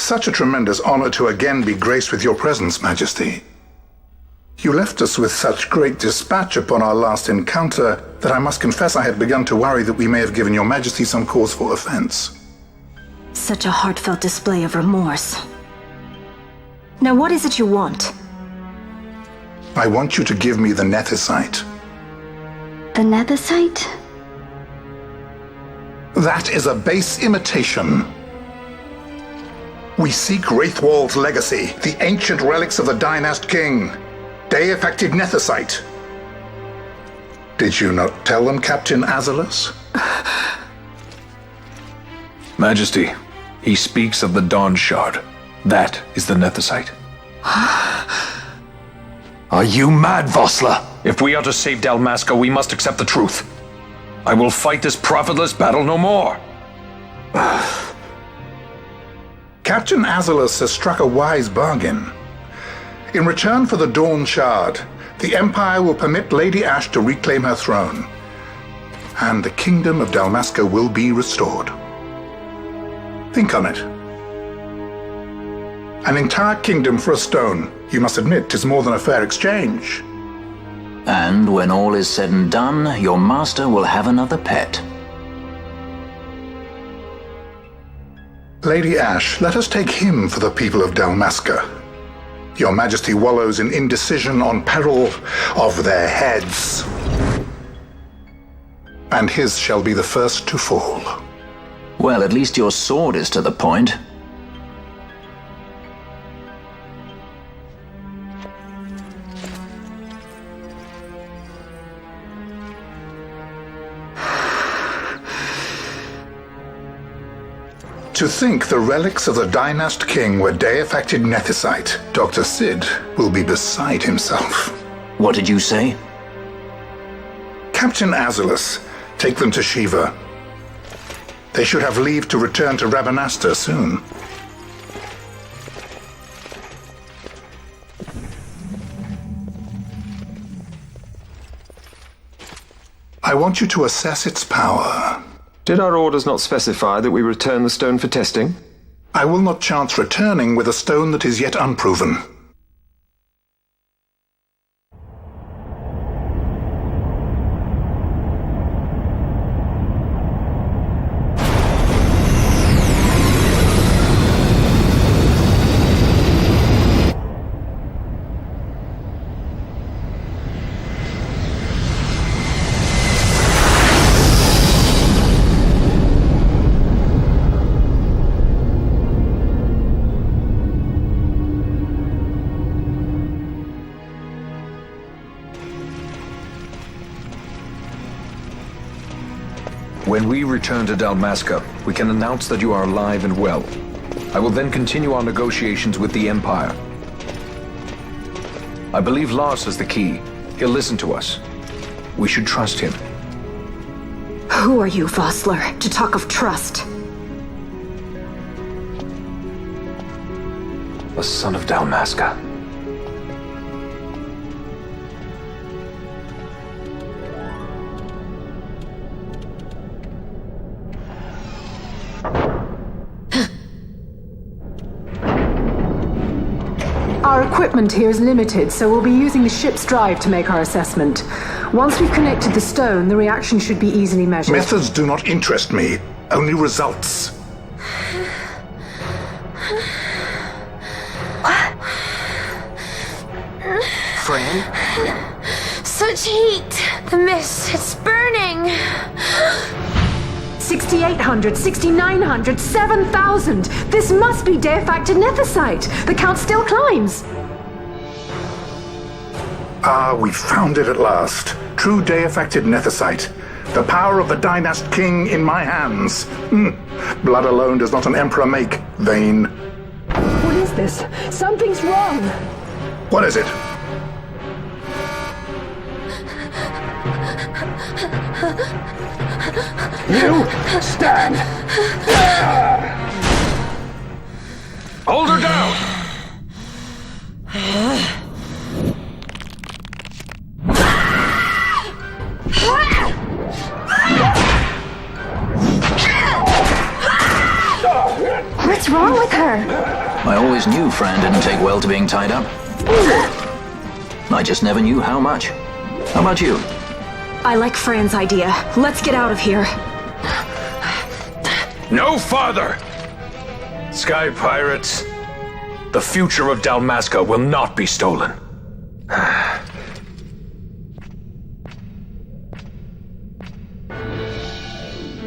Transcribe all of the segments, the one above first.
Such a tremendous honor to again be graced with your presence, Majesty. You left us with such great dispatch upon our last encounter that I must confess I had begun to worry that we may have given your Majesty some cause for offense. Such a heartfelt display of remorse. Now what is it you want? I want you to give me the Nethicite. The Nethicite? That is a base imitation. We seek Wraithwall's legacy, the ancient relics of the Dynast King. Day-affected Nethicite. Did you not tell them, Captain Azalus? Majesty, he speaks of the Dawn Shard. That is the Nethicite. Are you mad, Vossler? If we are to save Dalmasca, we must accept the truth. I will fight this profitless battle no more. Captain Azalus has struck a wise bargain. In return for the Dawn Shard, the Empire will permit Lady Ashe to reclaim her throne, and the Kingdom of Dalmasca will be restored. Think on it. An entire kingdom for a stone, you must admit, is more than a fair exchange. And when all is said and done, your master will have another pet. Lady Ashe, let us take him for the people of Dalmasca. Your Majesty wallows in indecision on peril of their heads. And his shall be the first to fall. Well, at least your sword is to the point. To think the relics of the Dynast King were day-affected Nethicite, Dr. Sid will be beside himself. What did you say? Captain Azalus, take them to Shiva. They should have leave to return to Rabanastre soon. I want you to assess its power. Did our orders not specify that we return the stone for testing? I will not chance returning with a stone that is yet unproven. When we return to Dalmasca, we can announce that you are alive and well. I will then continue our negotiations with the Empire. I believe Lars has the key. He'll listen to us. We should trust him. Who are you, Vossler, to talk of trust? A son of Dalmasca. Our equipment here is limited, so we'll be using the ship's drive to make our assessment. Once we've connected the stone, the reaction should be easily measured. Methods do not interest me, only results. Fran? Such heat! The mist, it's burning! 6,800, 6,900, 7,000! This must be day-affected Nethicite! The count still climbs! Ah, we found it at last. True day-affected Nethicite. The power of the Dynast King in my hands. Blood alone does not an emperor make, vain. What is this? Something's wrong! What is it? You stand! Hold her down! What's wrong with her? I always knew Fran didn't take well to being tied up. I just never knew how much. How about you? I like Fran's idea. Let's get out of here. No farther! Sky Pirates, the future of Dalmasca will not be stolen.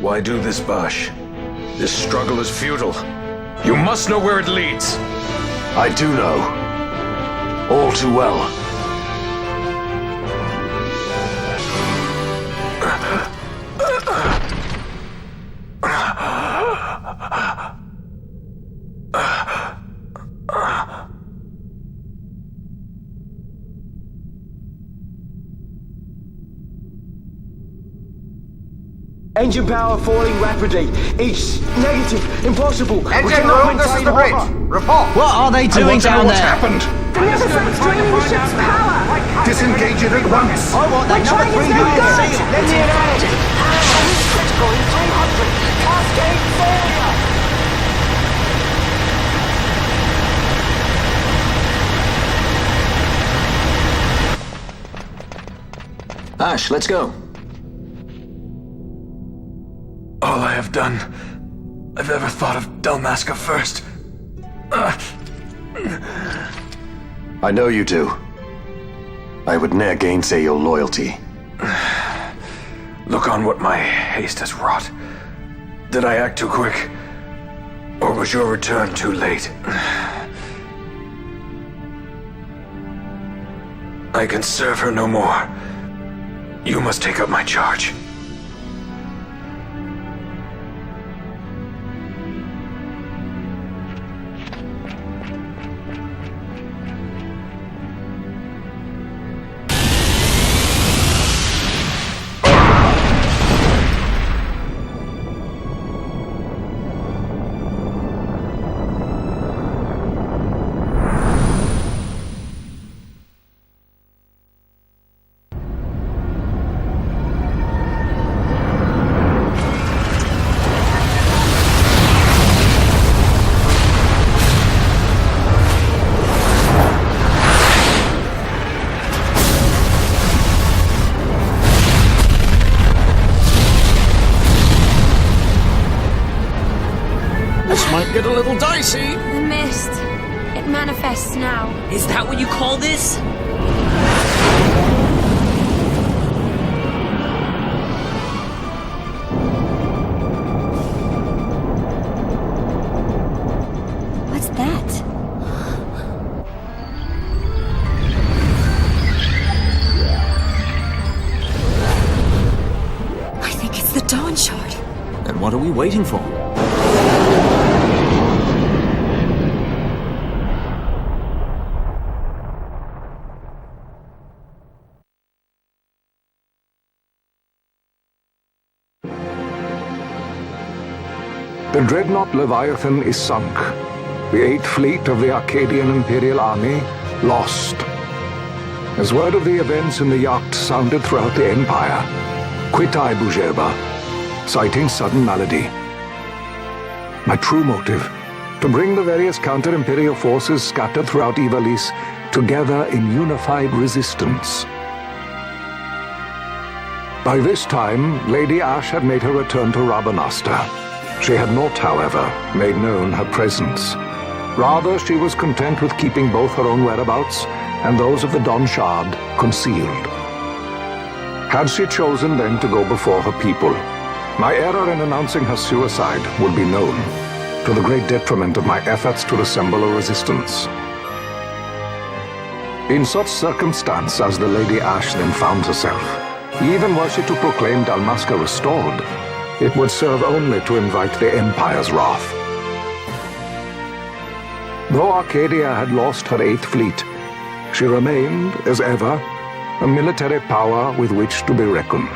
Why do this, Bosch? This struggle is futile. You must know where it leads. I do know. All too well. Engine power falling rapidly. East, negative, impossible. Engine room, this is the bridge. Report. What are they doing down what's there? happened. The FFXII draining the ship's power! Disengage it at once. I want that number 3 no million good. seal. Let it out. Critical in 300. Cascade failure. Ash, let's go. All I have done, I've ever thought of Dalmasca first. I know you do. I would ne'er gainsay your loyalty. Look on what my haste has wrought. Did I act too quick? Or was your return too late? I can serve her no more. You must take up my charge. Might get a little dicey. The mist. It manifests now. Is that what you call this? What's that? I think it's the Dawn Shard. Then what are we waiting for? The dreadnought Leviathan is sunk. The 8th Fleet of the Arcadian Imperial Army lost. As word of the events in the yacht sounded throughout the Empire, quit I Bujeba, citing sudden malady. My true motive, to bring the various counter-imperial forces scattered throughout Ivalice together in unified resistance. By this time, Lady Ash had made her return to Rabanasta. She had not, however, made known her presence. Rather, she was content with keeping both her own whereabouts and those of the Dawn Shard concealed. Had she chosen then to go before her people, my error in announcing her suicide would be known, to the great detriment of my efforts to assemble a resistance. In such circumstance as the Lady Ash then found herself, even were she to proclaim Dalmasca restored, it would serve only to invite the Empire's wrath. Though Arcadia had lost her 8th Fleet, she remained, as ever, a military power with which to be reckoned.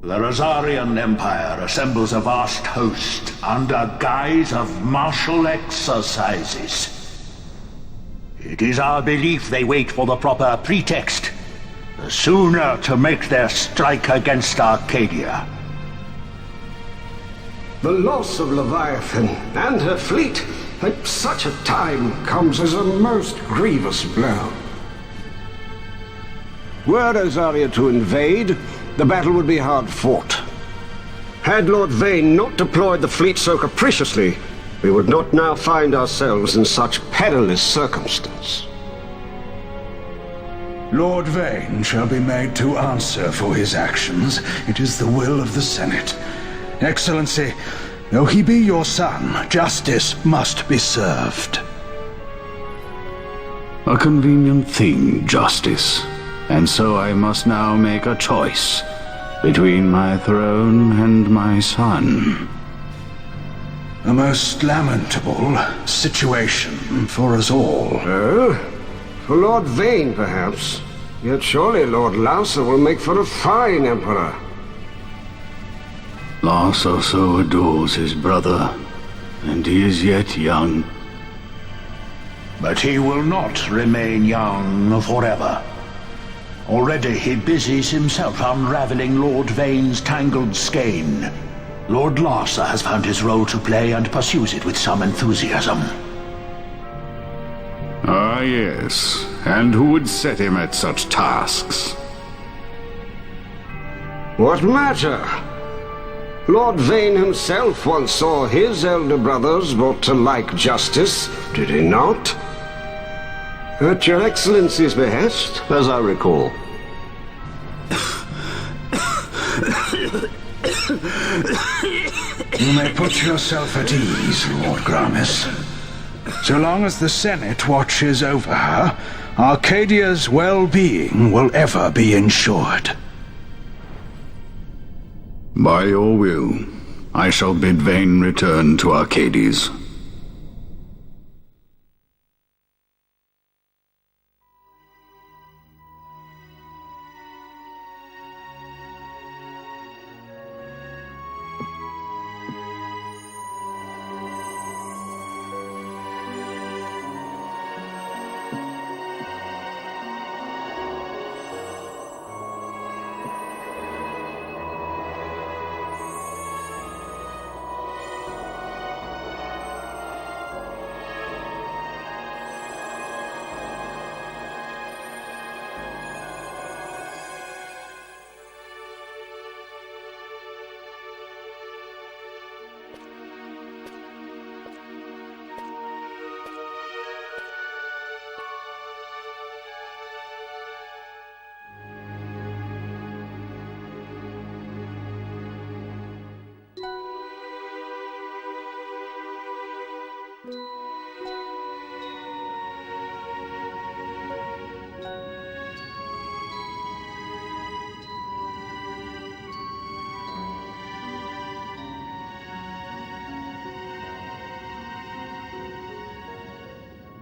The Rosarian Empire assembles a vast host under guise of martial exercises. It is our belief they wait for the proper pretext, the sooner to make their strike against Arcadia. The loss of Leviathan and her fleet at such a time comes as a most grievous blow. Were Rosaria to invade, the battle would be hard fought. Had Lord Vane not deployed the fleet so capriciously, we would not now find ourselves in such perilous circumstance. Lord Vane shall be made to answer for his actions. It is the will of the Senate. Excellency, though he be your son, justice must be served. A convenient thing, justice. And so I must now make a choice between my throne and my son. A most lamentable situation for us all. Oh? For Lord Vane, perhaps. Yet surely Lord Lauser will make for a fine emperor. Lauser so adores his brother, and he is yet young. But he will not remain young forever. Already he busies himself unraveling Lord Vane's tangled skein. Lord Lauser has found his role to play and pursues it with some enthusiasm. Ah, yes. And who would set him at such tasks? What matter? Lord Vane himself once saw his elder brothers brought to like justice, did he not? At your Excellency's behest, as I recall. You may put yourself at ease, Lord Gramis. So long as the Senate watches over her, Arcadia's well-being will ever be ensured. By your will, I shall bid Vane return to Arcades.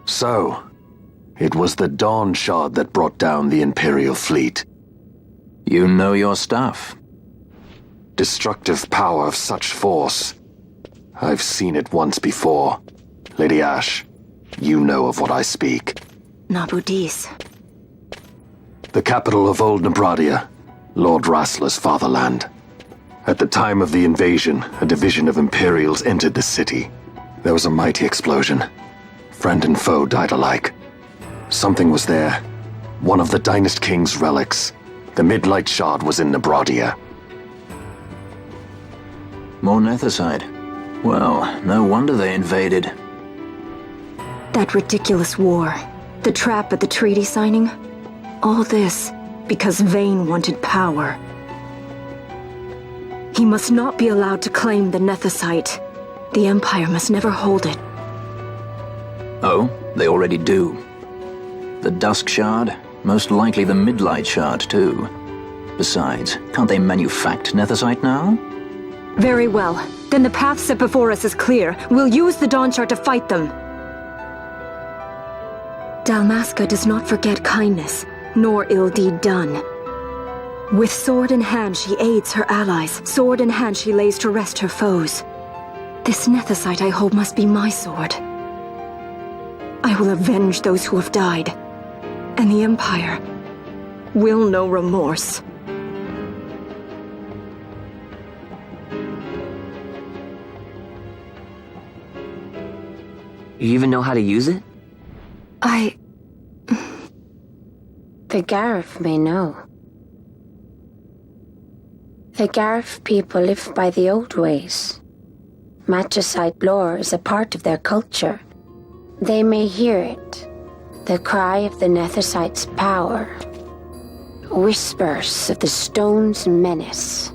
So, it was the Dawn Shard that brought down the Imperial fleet. You know your stuff. Destructive power of such force. I've seen it once before. Lady Ash, you know of what I speak. Nabudis. The capital of Old Nebradia, Lord Rassler's fatherland. At the time of the invasion, a division of Imperials entered the city. There was a mighty explosion. Friend and foe died alike. Something was there. One of the Dynast King's relics. The Midlight Shard was in Nebradia. More Nethicite. Well, no wonder they invaded. That ridiculous war. The trap at the treaty signing. All this because Vane wanted power. He must not be allowed to claim the Nethicite. The Empire must never hold it. Oh, they already do. The Dusk Shard, most likely the Midlight Shard too. Besides, can't they manufacture Nethicite now? Very well. Then the path set before us is clear. We'll use the Dawn Shard to fight them. Dalmasca does not forget kindness, nor ill deed done. With sword in hand, she aids her allies. Sword in hand, she lays to rest her foes. This Nethicite I hold must be my sword. I will avenge those who have died, and the Empire will know remorse. You even know how to use it? The Garif may know. The Garif people live by the old ways. Magicite lore is a part of their culture. They may hear it, the cry of the Nethicite's power. Whispers of the stone's menace.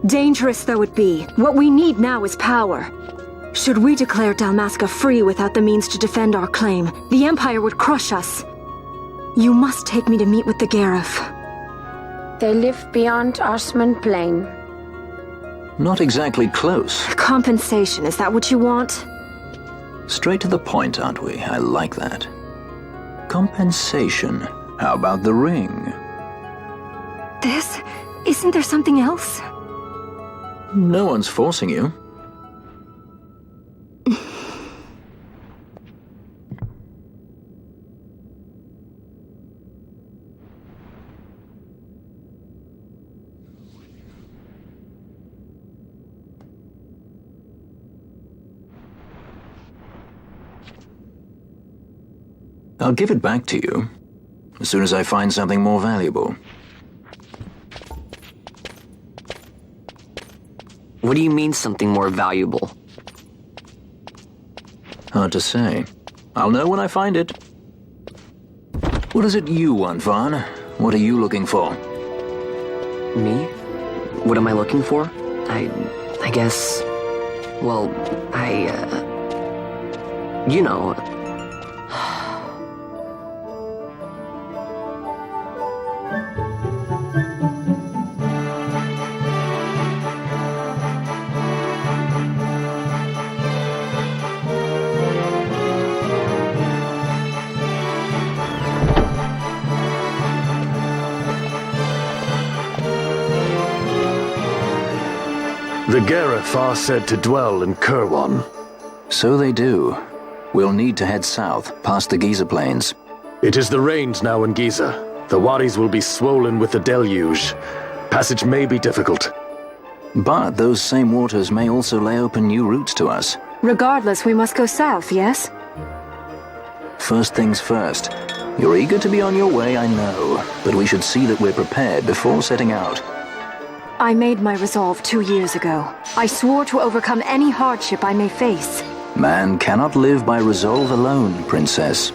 Dangerous though it be, what we need now is power. Should we declare Dalmasca free without the means to defend our claim, the Empire would crush us. You must take me to meet with the Garif. They live beyond Osman Plain. Not exactly close. Compensation, is that what you want? Straight to the point, aren't we? I like that. Compensation. How about the ring? This? Isn't there something else? No one's forcing you. I'll give it back to you as soon as I find something more valuable. What do you mean something more valuable? Hard to say. I'll know when I find it. What is it you want, Vaughn? What are you looking for? Me? What am I looking for? I guess... Well, you know... The Garif are said to dwell in Kirwan. So they do. We'll need to head south, past the Giza Plains. It is the rains now in Giza. The wadis will be swollen with the deluge. Passage may be difficult. But those same waters may also lay open new routes to us. Regardless, we must go south, yes? First things first. You're eager to be on your way, I know. But we should see that we're prepared before setting out. I made my resolve 2 years ago. I swore to overcome any hardship I may face. Man cannot live by resolve alone, Princess.